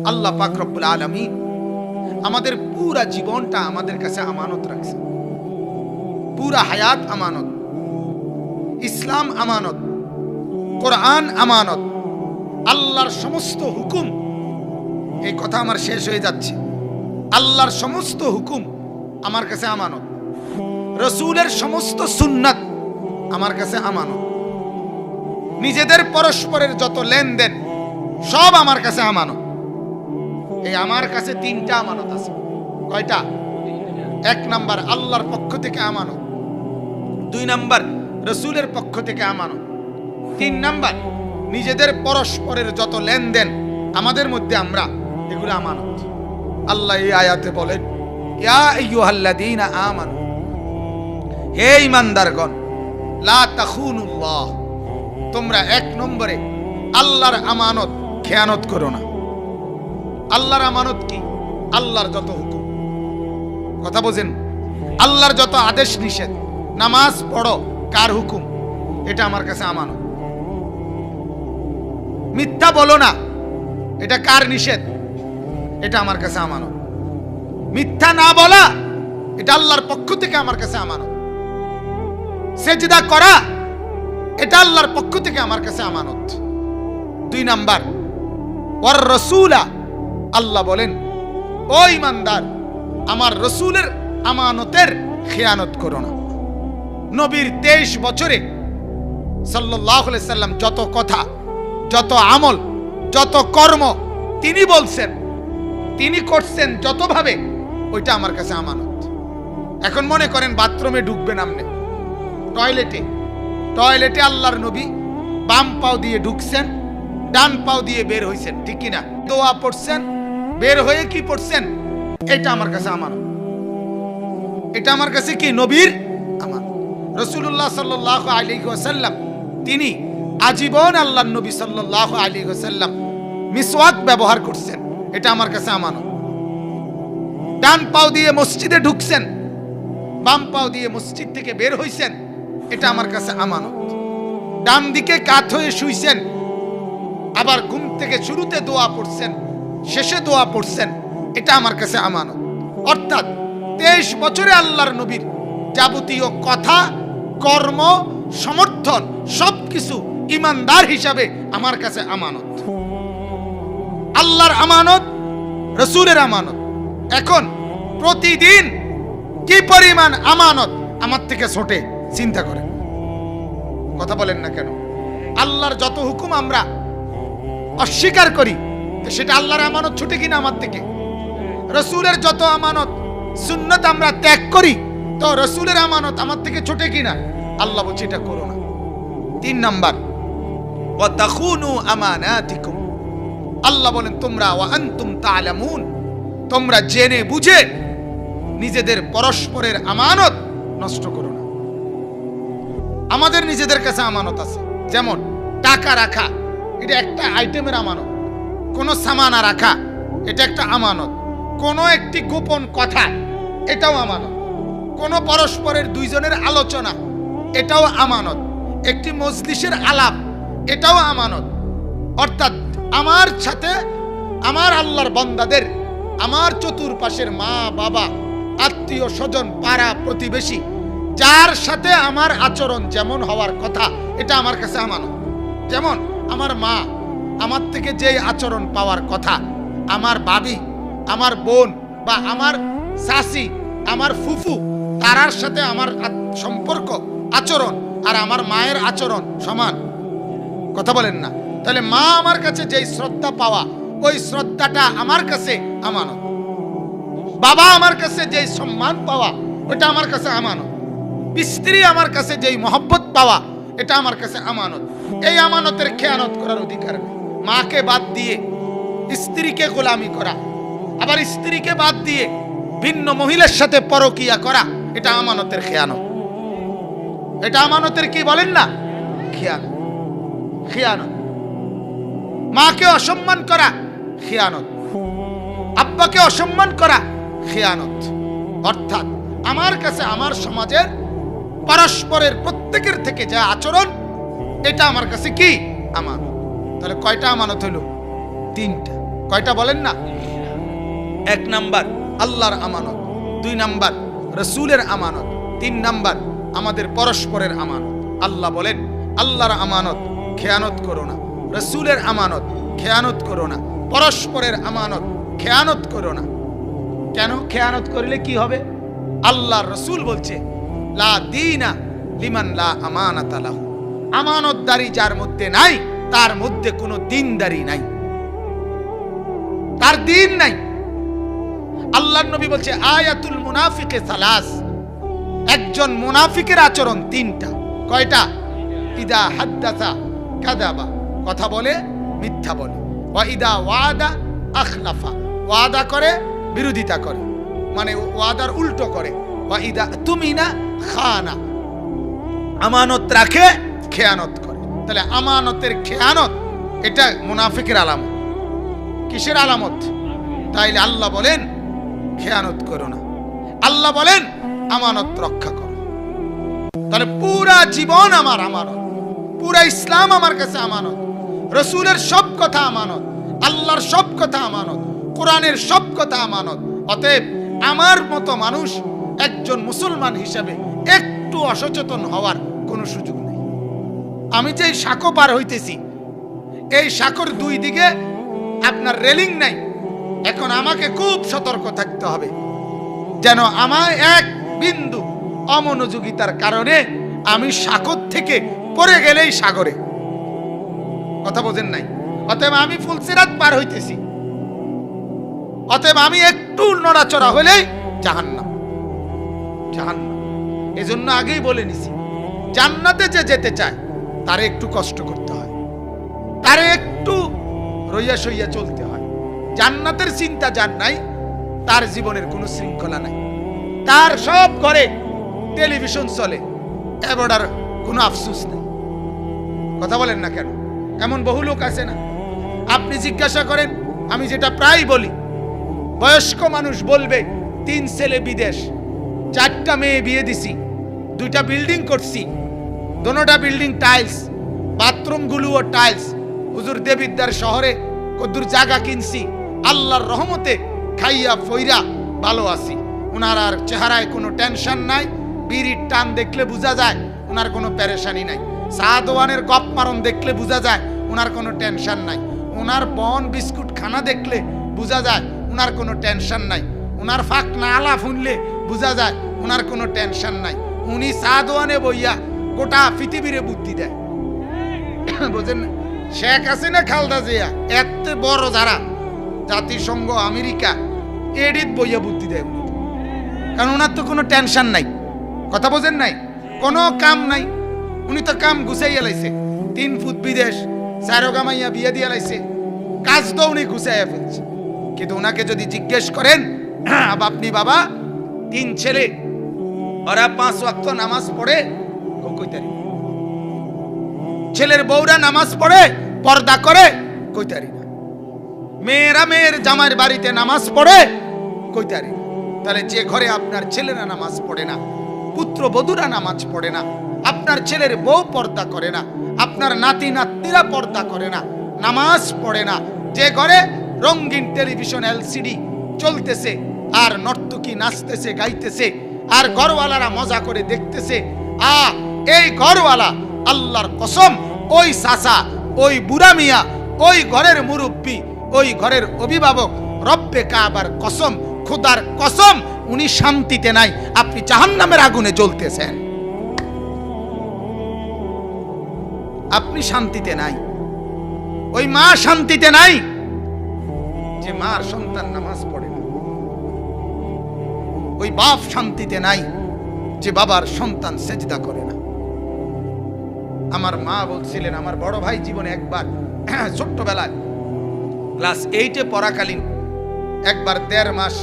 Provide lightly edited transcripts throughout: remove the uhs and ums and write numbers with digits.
আল্লাহ পাক রব্বুল আলামিন আমাদের পুরা জীবনটা আমাদের কাছে আমানত রাখছে। পুরা হায়াত আমানত, ইসলাম আমানত, কোরআন আমানত, আল্লাহর সমস্ত হুকুম। এই কথা আমার শেষ হয়ে যাচ্ছে। আল্লাহর সমস্ত হুকুম আমার কাছে আমানত, রসুলের সমস্ত সুন্নাত আমার কাছে আমানত, নিজেদের পরস্পরের যত লেনদেন সব আমার কাছে আমানত। এই আমার কাছে তিনটা আমানত আছে। কয়টা? এক নাম্বার আল্লাহর পক্ষ থেকে আমানত, দুই নাম্বার রসুলের পক্ষ থেকে আমানত, তিন নাম্বার নিজেদের পরস্পরের যত লেনদেন আমাদের মধ্যে আমরা, এগুলো আমানত। আল্লাহ এই আয়াতে বলেন, ইয়া আইয়ুহাল্লাযীনা আমানু, হে ঈমানদারগণ, লা তাখুনুল্লাহ, তোমরা এক নম্বরে আল্লাহর আমানত খেয়ানত করো না। আল্লাহর আমানত কি? আল্লাহর যত হুকুম, কথা বোঝেন, আল্লাহর যত আদেশ নিষেধ, নামাজ পড়ো, কার হুকুম? এটা আমার কাছে আমানত। মিথ্যা বলো না, এটা কার নিষেধ? এটা আমার কাছে আমানত। মিথ্যা না বলা, এটা আল্লাহর পক্ষ থেকে আমার কাছে আমানত। সেজদা করা, এটা আল্লাহর পক্ষ থেকে আমার কাছে আমানত। দুই নাম্বার ওয়ার রাসূলা, আল্লাহ বলেন, ও ঈমানদার, আমার রসুলের আমানতের খেয়ানত করো না। নবীর 23 বছরে সাল্লাল্লাহু আলাইহি সাল্লাম যত কথা, যত আমল, যত কর্ম তিনি বলছেন, তিনি করছেন যতভাবে, ওইটা আমার কাছে আমানত। এখন মনে করেন বাথরুমে ঢুকবেন আপনি, টয়লেটে আল্লাহর নবী বাম পাও দিয়ে ঢুকছেন, ডান পাও দিয়ে বের হইছেন, ঠিক কিনা? দোয়া পড়ছেন, বের হয়ে কি পড়ছেন? এটা আমার কাছে আমানত। এটা আমার কাছে কি? নবীর আমানত। রাসূলুল্লাহ সাল্লাল্লাহু আলাইহি ওয়াসাল্লাম তিনি আজীবন আল্লাহর নবী সাল্লাল্লাহু আলাইহি ওয়াসাল্লাম মিসওয়াক ব্যবহার করছেন, এটা আমার কাছে আমানত। ডান পাও দিয়ে মসজিদে ঢুকছেন, বাম পাও দিয়ে মসজিদ থেকে বের হইছেন, এটা আমার কাছে আমানত। ডান দিকে কাত হয়ে শুইছেন, আবার ঘুম থেকে শুরুতে দোয়া পড়ছেন, শেষে দোয়া পড়ছেন, এটা আমার কাছে আমানত। অর্থাৎ 23 বছরে আল্লাহর নবীর যাবতীয় কথা, কর্ম, সমর্থন সবকিছু ঈমানদার হিসাবে আমার কাছে আমানত। আল্লাহর আমানত, রসুলের আমানত। এখন প্রতিদিন কি পরিমাণ আমানত আমার থেকে ছোটে চিন্তা করেন, কথা বলেন না কেন? আল্লাহর যত হুকুম আমরা অস্বীকার করি, সেটা আল্লাহর আমানত ছুটে কিনা আমার থেকে? রসুলের যত আমানত সুন্নত আমরা ত্যাগ করি, তো রসুলের আমানত আমার থেকে ছোটে কিনা? আল্লাহ বলছে এটা করো না। তিন নাম্বার ওয়া তাখুনু আমানাতিকুম, আল্লাহ বলেন তোমরা ওয়া আনতুম তা'লামুন, তোমরা জেনে বুঝে নিজেদের পরস্পরের আমানত নষ্ট করো না। আমাদের নিজেদের কাছে আমানত আছে, যেমন টাকা রাখা, এটা একটা আইটেমের আমানত। কোন সামানা রাখা, এটা একটা আমানত। কোন একটি গোপন কথা, এটাও আমানত। কোন পরস্পরের দুইজনের আলোচনা, এটাও আমানত। একটি মজলিসের আলাপ, এটাও আমানত। অর্থাৎ আমার সাথে আমার আল্লাহর বান্দাদের, আমার চতুর্পাশের মা বাবা, আত্মীয় স্বজন, পাড়া প্রতিবেশী, যার সাথে আমার আচরণ যেমন হওয়ার কথা, এটা আমার কাছে আমানত। যেমন আমার মা আমার থেকে যেই আচরণ পাওয়ার কথা, আমার ভাবি, আমার বোন বা আমার শাশি, আমার ফুফু, তারার সাথে আমার সম্পর্ক, আচরণ আর আমার মায়ের আচরণ সমান, কথা বলেন না? তাহলে মা আমার কাছে যেই শ্রদ্ধা পাওয়া, ওই শ্রদ্ধাটা আমার কাছে আমানত। বাবা আমার কাছে যেই সম্মান পাওয়া, ওটা আমার কাছে আমানত। স্ত্রী আমার কাছে যেই মহব্বত পাওয়া, এটা আমার কাছে আমানত। এই আমানতের খেয়ানত করার অধিকার নেই। মাকে বাদ দিয়ে স্ত্রীকে গোলামি করা, আবার স্ত্রীকে বাদ দিয়ে ভিন্ন মহিলার সাথে পরকিয়া করা, এটা আমানতের খেয়ানত। এটা আমানতের কি বলেন না? খেয়ানত। খেয়ানত। মাকে অসম্মান করা খেয়ানত, আব্বাকে অসম্মান করা খেয়ানত। অর্থাৎ আমার কাছে আমার সমাজের পরস্পরের প্রত্যেকের থেকে যা আচরণ, এটা আমার কাছে কি? আমানত। তাহলে কয়টা আমানত হলো? তিনটা। কয়টা বলেন না? 1 নাম্বার আল্লাহর আমানত, 2 নাম্বার রাসূলের আমানত, 3 নাম্বার আমাদের পরস্পরের আমানত। আল্লাহ বলেন আল্লাহর আমানত খেয়ানত করো না, রাসূলের আমানত খেয়ানত করো না, পরস্পরের আমানত খেয়ানত করো না। কেন? খেয়ানত করলে কি হবে? আল্লাহর রাসূল বলছে লা দীনা লিমান লা আমানাতা লাহু, আমানতদারি যার মধ্যে নাই তার মধ্যে কোনো দিনদারি নাই, তার দিন নাই। আল্লাহর নবী বলছে আয়াতুল মুনাফিকে সালাস, একজন মুনাফিকের আচরণ 3টা। কয়টা? ইদা হাদ্দাসা কাযাবা, কথা বলে মিথ্যা বলে, ওয়া ইদা ওয়াদা আখলাফা, ওয়াদা করে বিরোধিতা করে, মানে ওয়াদার উল্টো করে, ওয়া ইদা তুমিনা খানা, আমানত রাখে খেয়ানত করে। তাহলে আমানতের খেয়ানত এটা মুনাফিকের আলামত। কিসের আলামত? তাইলে আল্লাহ বলেন খেয়ানত করো না, আল্লাহ বলেন আমানত রক্ষা করো। তাহলে পুরা জীবন আমার আমানত, পুরা ইসলাম আমার কাছে আমানত, রাসূলের সব কথা আমানত, আল্লাহর সব কথা আমানত, কোরআনের সব কথা আমানত। অতএব আমার মতো মানুষ একজন মুসলমান হিসাবে একটু অসচেতন হওয়ার কোনো সুযোগ নেই। আমি যে সাঁকো পার হইতেছি, এই সাঁকোর 2 দিকে আপনার রেলিং নাই। এখন আমাকে খুব সতর্ক থাকতে হবে যেন আমার এক বিন্দু অমনোযোগিতার কারণে আমি সাগর থেকে পড়ে গেলেই সাগরে। কথা বোঝেন নাই? অতএব আমি ফুলসিরাত পার হইতেছি, অতএব আমি একটু নড়াচড়া হলেই জাহান্নাম, জাহান্নাম। এজন্য আগেই বলে নিছি, জান্নাতে যে যেতে চায় তারে একটু কষ্ট করতে হয়, তারে একটু রইয়া সইয়া চলতে হয়। জান্নাতের চিন্তা যার নাই তার জীবনের কোনো শৃঙ্খলা নাই, তার সব ঘরে টেলিভিশন চলে, এবারে কোনো আফসোস নেই। কথা বলেন না কেন? এমন বহু লোক আছে না? আপনি জিজ্ঞাসা করেন, আমি যেটা প্রায় বলি, বয়স্ক মানুষ বলবে 3 ছেলে বিদেশ, 4টা মেয়ে বিয়ে দিছি, 2টা বিল্ডিং করছি, দোনোটা বিল্ডিং টাইলস, বাথরুমগুলোও টাইলস, হুজুর দেবিদ্দার শহরে কদ্দুর জায়গা কিনছি, আল্লাহর রহমতে খাইয়া ফইরা ভালো আছি। ওনার আর চেহারায় কোনো টেনশন নাই, বিড়ির টান দেখলে বোঝা যায় ওনার কোনো পেরেশানি নাই, সাদওয়ানের গপ মারণ দেখলে বোঝা যায় ওনার কোনো টেনশন নাই, ওনার বন বিস্কুট খানা দেখলে বোঝা যায় ওনার কোনো টেনশন নাই, ওনার ফাঁক নালা ফুনলে বোঝা যায় ওনার কোনো টেনশন নাই। উনি সাদওয়ানে বইয়া গোটা পৃথিবীরে বুদ্ধি দেয়। বোঝেন? শেখ হাসিনা খালদা জিয়া এত বড় যারা জাতিসংঘ আমেরিকা এডিট বইয়া বুদ্ধি দেয় উনি, কারণ ওনার তো কোনো টেনশন নাই। কথা বোঝেন নাই? কোনো কাম নাই, উনি তো কাম গুছাইয়া লাইছে, 3 ফুট বিদেশ, 4 গামাইয়া বিয়ে দিয়া লাইছে, কাজ তো উনি গুছাইয়া ফেলছে। কিন্তু ওনাকে যদি জিজ্ঞেস করেন আপনি বাবা 3 ছেলে, ওরা 5 ওয়াক্ত নামাজ পড়ে, কইতারি, ছেলের বউরা নামাজ পড়ে পর্দা করে, কইতারি না, মেয়েরা মেয়ের জামার বাড়িতে নামাজ পড়ে, কইতারি না। তাহলে যে ঘরে আপনার ছেলেরা নামাজ পড়ে না, পুত্র বধূরা নামাজ পড়ে না, আপনার ছেলের বউ পর্দা করে না, আপনার নাতি নাতনিরা পর্দা করে না, নামাজ পড়ে না, যে ঘরে রঙিন টেলিভিশন এলসিডি চলতেছে আর নর্তকী নাচতেছে গাইতেছে আর ঘরওয়ালারা মজা করে দেখতেছে, এই ঘরওয়ালা আল্লাহর কসম, ওই চাচা, ওই বুড়া মিয়া, ওই ঘরের মুরব্বী, ওই ঘরের অভিভাবক, রব্বে কাবার কসম, খোদার কসম, উনি শান্তিতে নাই, আপনি জাহান্নামের আগুনে জ্বলতেছেন, আপনি শান্তিতে নাই। ওই মা শান্তিতে নাই যে মার সন্তান নামাজ পড়ে না, ওই বাপ শান্তিতে নাই যে বাবার সন্তান সেজদা করে না। আমার মা বলছিলেন, আমার বড় ভাই জীবনে একবার ছোট্টবেলায় ক্লাস 8-এ পড়াকালীন একবার 1.5 মাস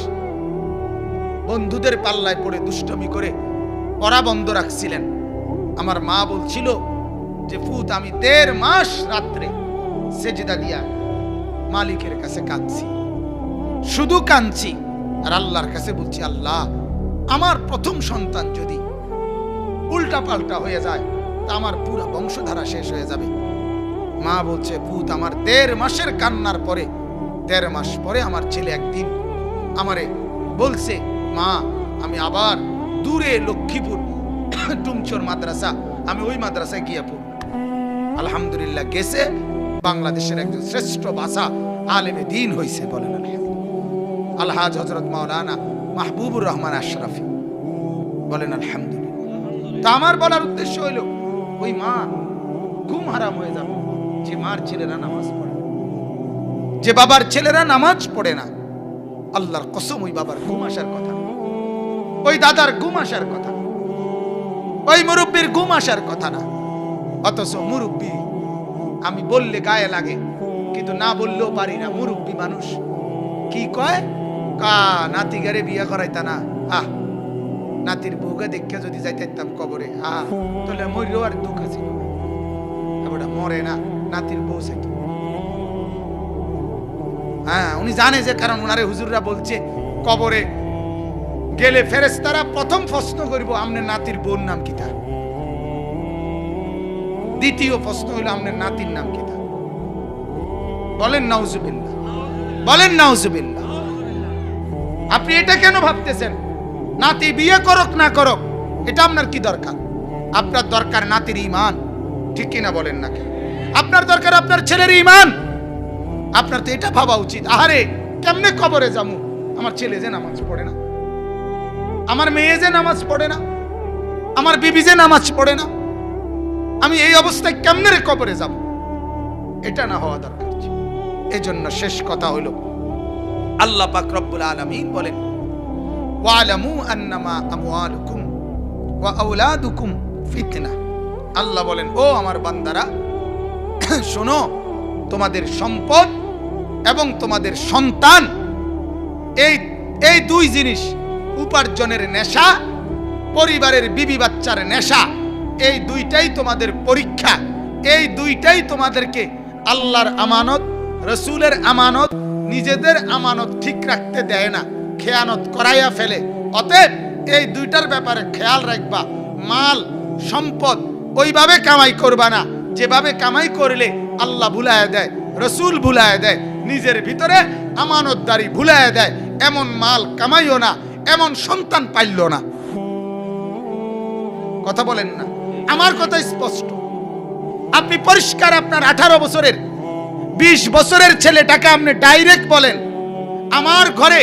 বন্ধুদের পাল্লায় পড়ে দুষ্টমি করে পড়া বন্ধ রাখছিলেন। আমার মা বলছিল যে ফুত, আমি 1.5 মাস রাত্রে সেজদা দিয়া মালিকের কাছে কাঁদছি, শুধু কাঁদছি আর আল্লাহর কাছে বলছি, আল্লাহ আমার প্রথম সন্তান যদি উল্টা পাল্টা হয়ে যায় তা আমার পুরো বংশধারা শেষ হয়ে যাবে। মা বলছে, পুত আমার 1.5 মাসের কান্নার পরে ১.৫ মাস পরে আমার ছেলে একদিন আমারে বলছে, মা আমি আবার দূরে লক্ষ্মীপুর টুমচোর মাদ্রাসা, আমি ওই মাদ্রাসায় গিয়ে পড়ব। আলহামদুলিল্লাহ গেছে, বাংলাদেশের একজন শ্রেষ্ঠ ভাষা আলেমে দিন হয়েছে, বলেন আলহাজ হযরত মাওলানা মাহবুবুর রহমান আশরাফি, বলেন আলহামদুলিল্লাহ। তা আমার বলার উদ্দেশ্য হইল, ওই মা ঘুম হারাম হয়ে যাবে যে মার ছেলেরা নামাজ পড়ে, যে বাবার ছেলেরা নামাজ পড়ে না। আল্লাহর কসম ওই বাবার ঘুম আসার কথা, ওই দাদার ঘুম আসার কথা, ওই মুরব্বীর ঘুম আসার কথা না। অথচ মুরব্বী আমি বললে গায়ে লাগে, কিন্তু না বললেও পারি না। মুরব্বী মানুষ কি কয়, কা নাতি গারে বিয়ে করাইতা না, আহ নাতির বউকে দেখে যদি যাইতাম কবরে, আহ তাহলে মরিও আর দুঃখ ছিল, ওটা মরে না, নাতির বউ চাইতো। হ্যাঁ উনি জানে যে, কারণ ওনারে হুজুররা বলছে কবরে গেলে ফেরেশতারা প্রথম প্রশ্ন করব আপনার নাতির বোন নাম কিতা, দ্বিতীয় প্রশ্ন হইল আপনার নাতির নাম কিতা। বলেন নাউজুবিল্লাহ, বলেন নাউজুবিল্লাহ। আপনি এটা কেন ভাবতেছেন? নাতি বিয়ে করক না করক এটা আপনার কি দরকার? আপনার দরকার নাতির ঈমান, ঠিক কিনা বলেন না কেন? আপনার দরকার আপনার ছেলের ঈমান। আপনার তো এটা ভাবা উচিত, আহারে কেমনে কবরে যামু, আমার ছেলে যে নামাজ পড়ে না, আমার মেয়ে যে নামাজ পড়ে না, আমার বিবি যে নামাজ পড়ে না, আমি এই অবস্থায় কেমনে রে কবরে যাব? এটা না হওয়া দরকার। এজন্য শেষ কথা হলো, আল্লাহ পাক রব্বুল আলামিন বলেন, ওয়ালামু আন্নামা আমওয়ালুকুম ওয়া আওলাদুকুম ফিতনা। আল্লাহ বলেন, ও আমার বান্দারা শোনো, তোমাদের সম্পদ এবং তোমাদের সন্তান, এই দুই জিনিস, উপার্জনের নেশা, পরিবারের বিবি বাচ্চার নেশা, এই দুইটাই তোমাদের পরীক্ষা। এই দুইটাই তোমাদেরকে আল্লাহর আমানত, রসুলের আমানত, নিজেদের আমানত ঠিক রাখতে দেয় না, খেয়ানত করাইয়া ফেলে। অতএব এই দুইটার ব্যাপারে খেয়াল রাখবা। মাল সম্পদ ওইভাবে কামাই করবা না যেভাবে কামাই করলে আল্লাহ ভুলায় দেয়, রসুল ভুলায় দেয়, নিজের ভিতরে আমানতদারি ভুলায় দেয়। এমন মাল কামাইও না, এমন সন্তান পাইল না। কথা বলেন না? আমার কথা স্পষ্ট। আপনি পরিষ্কার আপনার 18 বছরের 20 বছরের ছেলেটাকে আপনি ডাইরেক্ট বলেন, আমার ঘরে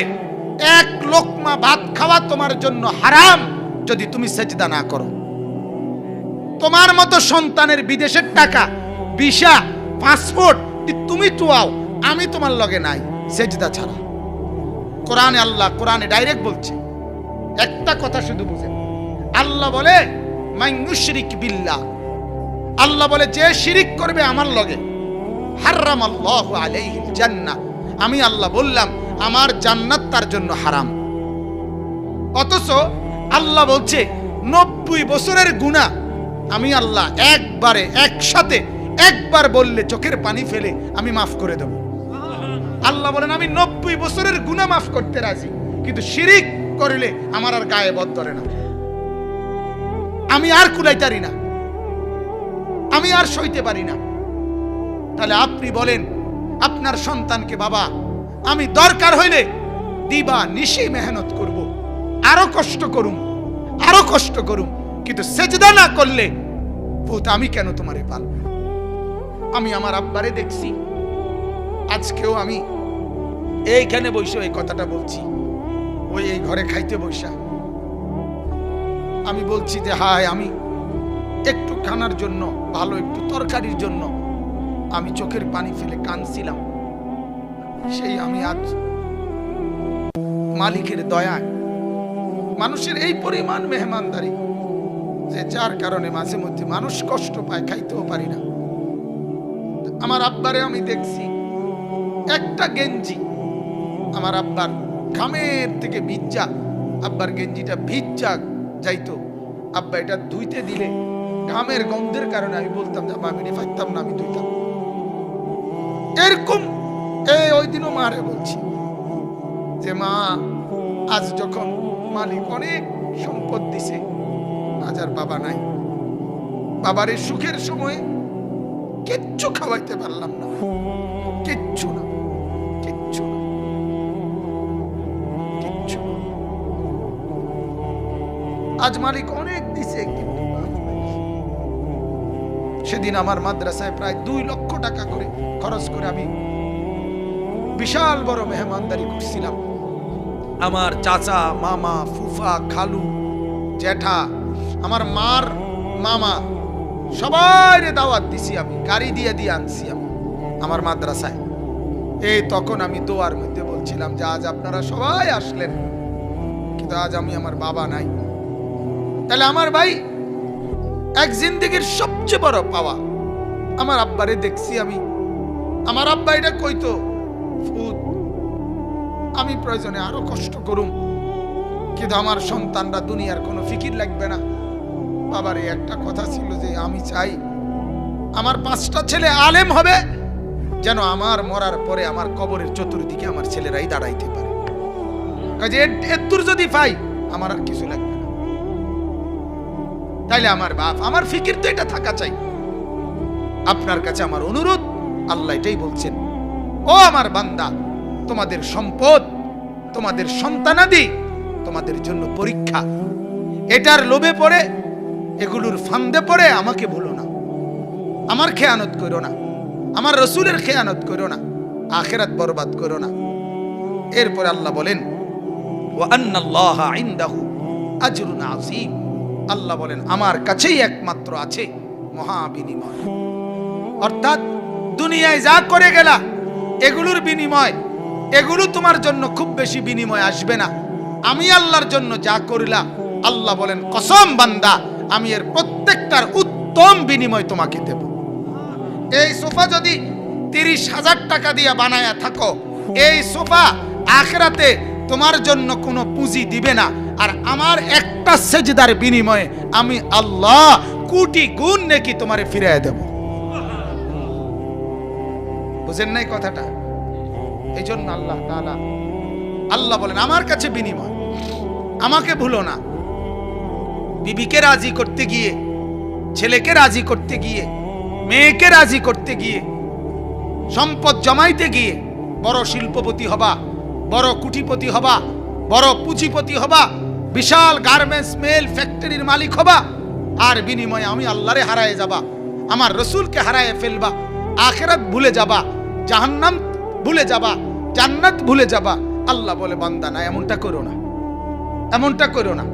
এক লোকমা ভাত খাওয়া তোমার জন্য হারাম যদি তুমি সেজদা না করো। তোমার মতো সন্তানের বিদেশের টাকা, ভিসা, পাসপোর্ট তুমি চুয়াও, আমি তোমার লগে নাই সেজদা ছাড়া। কোরআনে আল্লাহ, কোরআনে ডাইরেক্ট বলছে। একটা কথা শুধু বুঝেন, আল্লাহ বলে মান ইউশরিক বিল্লাহ, আল্লাহ বলে যে শিরিক করবে আমার লগে, হারামাল্লাহু আলাইহিল জান্নাহ, আমি আল্লাহ বললাম আমার জান্নাত তার জন্য হারাম। অথচ আল্লাহ বলছে 90 বছরের গুনাহ আমি আল্লাহ একবারে একসাথে একবার বললে চোখের পানি ফেলে আমি মাফ করে দেব। আল্লাহ বলেন আমি 90 বছরের গুনাহ মাফ করতে রাজি, কিন্তু শিরিক করলে আমার আর গায়ে বদ ধরে না, আমি আর কুলাইতারি না, আমি আর সইতে পারি না। তাহলে আপনি বলেন আপনার সন্তানকে, বাবা আমি দরকার হইলে দিবা নিশি মেহনত করব, আরো কষ্ট করুম, আরো কষ্ট করুম, কিন্তু সেজদা না করলে ভূত আমি কেন তোমারে পালব? আমি আমার আব্বারে দেখছি, আজকেও আমি এইখানে বসে এই কথাটা বলছি, ওই এই ঘরে খাইতে বসা আমি বলছি যে হায়, আমি একটু খানার জন্য, ভালো একটু তরকারির জন্য আমি চোখের পানি ফেলে কাঁদছিলাম। সেই আমি আজ মালিকের দয়ায়, মানুষের এই পরিমাণ মেহমানদারি যে যার কারণে মাঝে মধ্যে মানুষ কষ্ট পায়, খাইতেও পারি না। আমার আব্বারে আমি দেখছি একটা গেঞ্জি আমার আব্বার ঘামের থেকে ভিজা, আব্বার গেঞ্জিটা ভিজা যাইতো, আব্বা এটা ধুইতে দিলে ঘামের গন্ধের কারণে আমি বলতাম যে আমি ফাইতাম না, আমি ধুইতাম। এরকম ওই দিনও মারে বলছি যে মা, আজ যখন মালিক অনেক সম্পদ দিছে, আজ আর বাবা নাই, বাবার এই সুখের সময়ে কিচ্ছু খাওয়াইতে পারলাম না, কিচ্ছু না, কিচ্ছু। আজ মালিক অনেক দিছে, কিন্তু সেদিন আমার মাদ্রাসায় প্রায় 2 লক্ষ টাকা করে খরচ করে আমি বিশাল বড় মেহমানদারি করছিলাম। আমার চাচা, মামা, ফুফা, খালু, জ্যাঠা, আমার মার মামা সবাই দাওয়াত দিছি, আমি গাড়ি দিয়ে দিয়ে আনছি আমি আমার মাদ্রাসায়। এই তখন আমি দোয়ার মধ্যে বলছিলাম যে আজ আপনারা সবাই আসলেন, কিন্তু আজ আমি আমার বাবা নাই। তাহলে আমার ভাই এক জিন্দেগির সবচেয়ে বড় পাওয়া। আমার আব্বারে দেখছি আমি, আমার আব্বা এটা কইতো, ফুত আমি প্রয়োজনে আরো কষ্ট করুম, কিন্তু আমার সন্তানরা দুনিয়ার কোনো ফিকির লাগবে না। বাবার এই একটা কথা ছিল যে আমি চাই আমার 5টা ছেলে আলেম হবে, যেন আমার মরার পরে আমার কবরের চতুর্দিকে আমার ছেলেরাই দাঁড়াইতে পারে। কাজে এত্তুর যদি পাই আমার আর কিছু লাগবে না। তাইলে আমার বাপ, আমার ফিকির তো এটা থাকা চাই। আপনার কাছে আমার অনুরোধ, আল্লাহ এটাই বলছেন, ও আমার বান্দা, তোমাদের সম্পদ, তোমাদের সন্তানাদি তোমাদের জন্য পরীক্ষা। এটার লোভে পড়ে, এগুলোর ফান্দে পড়ে আমাকে ভুলো না, আমার খেয়ানত করো না, আমার রসুলের খেয়ানত করো না, আখিরাত বরবাদ করো না। এরপরে আল্লাহ বলেন, ওয়া আন্নাল্লাহা ইনদাহু আজরুন আযীম। আল্লাহ বলেন আমার কাছেই একমাত্র আছে মহা বিনিময়। অর্থাৎ দুনিয়ায় যা করে গেলা এগুলোর বিনিময়, এগুলো তোমার জন্য খুব বেশি বিনিময় আসবে না। আমি আল্লাহর জন্য যা করিলা, আল্লাহ বলেন কসম বান্দা, আমি এর প্রত্যেকটার উত্তম বিনিময় তোমাকে দেব। এই সোফা যদি 30,000 টাকা দিয়ে বানায়া থাকো, এই সোফা আখিরাতে তোমার জন্য কোনো পুঁজি দিবে না। আর আমার একটা সেজদার বিনিময়ে আমি আল্লাহ কোটি গুণ নেকি তোমারে ফিরিয়ে দেব। বুঝেন নাই কথাটা? এই জন্য আল্লাহ বলেন আমার কাছে বিনিময়, আমাকে ভুলো না। বিবিকে রাজি করতে গিয়ে, ছেলেকে রাজি করতে গিয়ে, মেয়েকে রাজি করতে গিয়ে, সম্পদ জমাইতে গিয়ে বড় শিল্পপতি হবা, বড় কুটিপতি হবা, বড় পুঁজিপতি হবা, বিশাল গার্মেন্টস মেল ফ্যাক্টরির মালিক হবা, আর বিনিময়ে আমি আল্লাহরে হারায়ে যাবা, আমার রসুলকে হারায়ে ফেলবা, আখিরাত ভুলে যাবা, জাহান্নাম ভুলে যাবা, জান্নাত ভুলে যাবা। আল্লাহ বলে বান্দা না, এমনটা করো না, এমনটা করো না।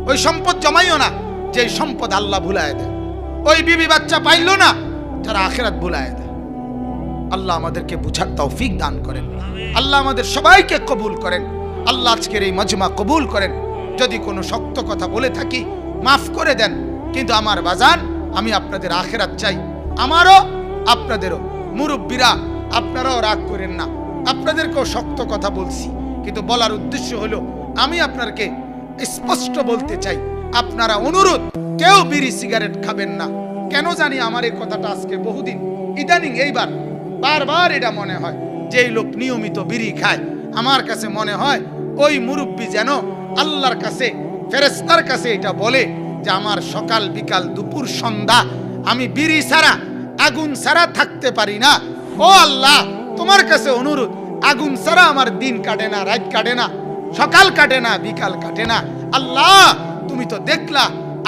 ওই সম্পদ জমাইও না যে সম্পদ আল্লাহ ভুলায় দেয়। ওই বিবি বাচ্চা পাইলো না যারা আখিরাত ভুলায় দেয়। আল্লাহ আমাদেরকে বুঝার তৌফিক দান করেন। আল্লাহ আমাদের সবাইকে কবুল করেন। আল্লাহ আজকের এই মজমা কবুল করেন। যদি কোনো শক্ত কথা বলে থাকি মাফ করে দেন, কিন্তু আমার বাজান, আমি আপনাদের আখিরাত চাই, আমারও আপনাদেরও। মুরব্বীরা আপনারাও রাগ করেন না, আপনাদেরকেও শক্ত কথা বলছি, কিন্তু বলার উদ্দেশ্য হলো আমি আপনাকে স্পষ্ট বলতে চাই, আপনারা অনুরোধ, কেউ বিড়ি সিগারেট খাবেন না। কেন জানি আমার এই কথাটা আজকে বহুদিন ইদানিং এইবার বারবার এটা মনে হয় যে এই লোক নিয়মিত বিড়ি খায়। আমার কাছে মনে হয় ওই মুরব্বী যেন আল্লাহর কাছে, ফেরেশতার কাছে এটা বলে যে আমার সকাল বিকাল দুপুর সন্ধ্যা আমি বিড়ি ছাড়া, আগুন ছাড়া থাকতে পারি না। ও আল্লাহ, তোমার কাছে অনুরোধ, আগুন ছাড়া আমার দিন কাটে না, রাত কাটে না, সকাল কাটে না, বিকাল কাটে না। আল্লাহ তুমি তো দেখলা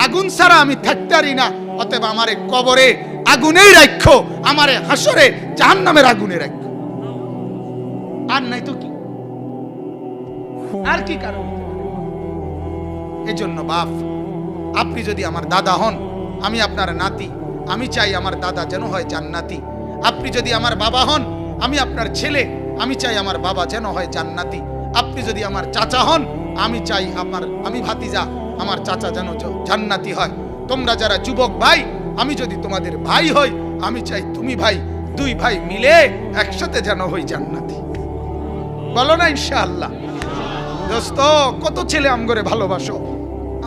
আগুন ছাড়া আমি থাকতে পারি না, অতএব আমারে কবরে আগুনেই রাখো, আমারে হাসরে জাহান্নামের আগুনে রাখো। আর নাই তো কি, আর কি কারণ? এজন্য বাপ, আপনি যদি আমার দাদা হন, আমি আপনার নাতি, আমি চাই আমার দাদা যেন হয় জান্নাতি। আপনি যদি আমার বাবা হন, আমি আপনার ছেলে, আমি চাই আমার বাবা যেন হয় জান্নাতি। আপনি যদি আমার চাচা হন, আমি চাই আমি ভাতিজা, আমার চাচা যেন জান্নাতি হয়। তোমরা যারা যুবক ভাই, আমি যদি তোমাদের ভাই হই, আমি চাই তুমি ভাই, 2 ভাই মিলে একসাথে যেন হই জান্নাতি। বলো না ইনশাআল্লাহ? দোস্ত, কত ছেলে আমগরে ভালোবাসো,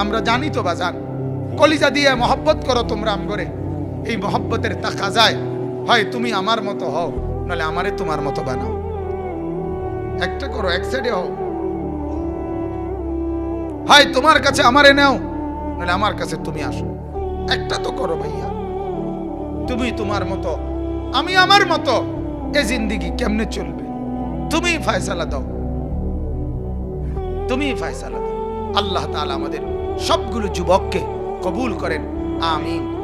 আমরা জানি তো বাজান। কলিজা দিয়ে মহব্বত করো তোমরা আমগরে। এই মহব্বতের তাকাজায় হয় তুমি আমার মতো হও, নাহলে আমারে তোমার মতো বানাও। একটা করো, এক সাইডে হও। হয় তোমার কাছে আমারে নাও, নাহলে আমার কাছে তুমি আসো। একটা তো করো ভাইয়া। তুমি তোমার মতো, আমি আমার মতো, এ জিন্দেগি কেমনে চলবে? তুমি ফয়সালা দাও, তুমি ফয়সালা দাও। আল্লাহ তাআলা আমাদের সবগুলো যুবককে কবুল করেন, আমিন।